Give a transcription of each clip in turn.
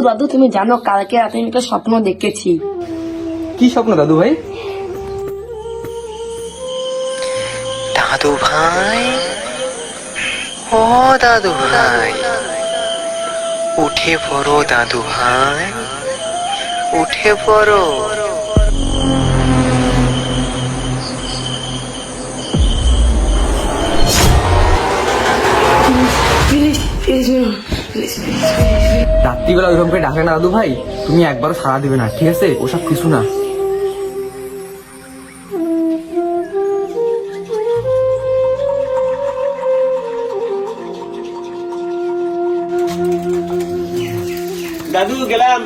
দাদু তুমি জানো কালকে রাতে আমি একটা স্বপ্ন দেখেছি। কি স্বপ্ন দাদু ভাই? দাদু ভাই, ও দাদু ভাই, উঠে পড়ো দাদু ভাই, উঠে পড়ো। রাত্রিবেলা ওইরকম করে ডাকে না দাদু ভাই, তুমি একবারও সাড়া দিবে না, ঠিক আছে? ওসব কিছু না। দাদু গেলাম।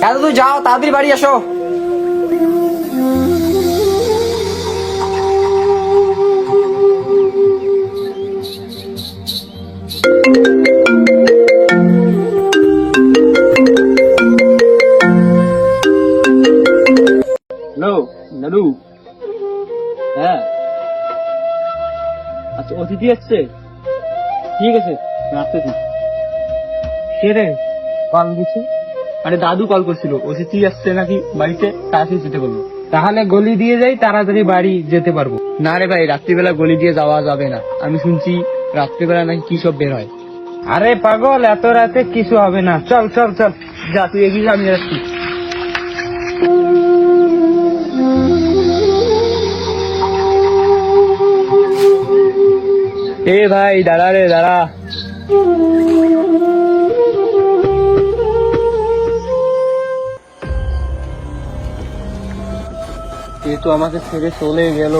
দাদু তুই যাও, তাড়াতাড়ি বাড়ি আসো। হ্যালো দাদু। হ্যাঁ আচ্ছা, অতিথি আসছে, ঠিক আছে আসতেছি। কে রে কল দিচ্ছে? আরে দাদু কল করছিল, অতিথি আসছে নাকি বাড়িতে, তাড়াতাড়ি যেতে বললো। তাহলে গলি দিয়ে যাই, তাড়াতাড়ি বাড়ি যেতে পারবো। না রে ভাই, রাত্রিবেলা গলি দিয়ে যাওয়া যাবে না, আমি শুনছি রাত্রিবেলা নাকি কি সব বের হয়। আরে পাগল, এত রাতে কিছু হবে না, চল চল চল, যা তুই এগিয়ে, আমি যাচ্ছি। এ ভাই দাঁড়া রে, দাঁড়া। এ তো আমাকে ছেড়ে চলে গেল,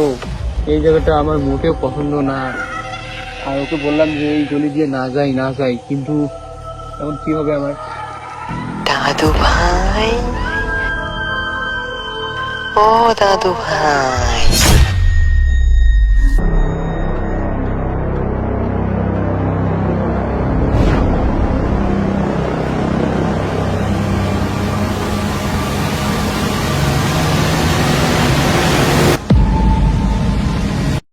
এই জায়গাটা আমার মোটেও পছন্দ না। আর ওকে বললাম যে এই গলি দিয়ে না যাই, কিন্তু এখন কি হবে আমার? দাদু ভাই, ও দাদু ভাই,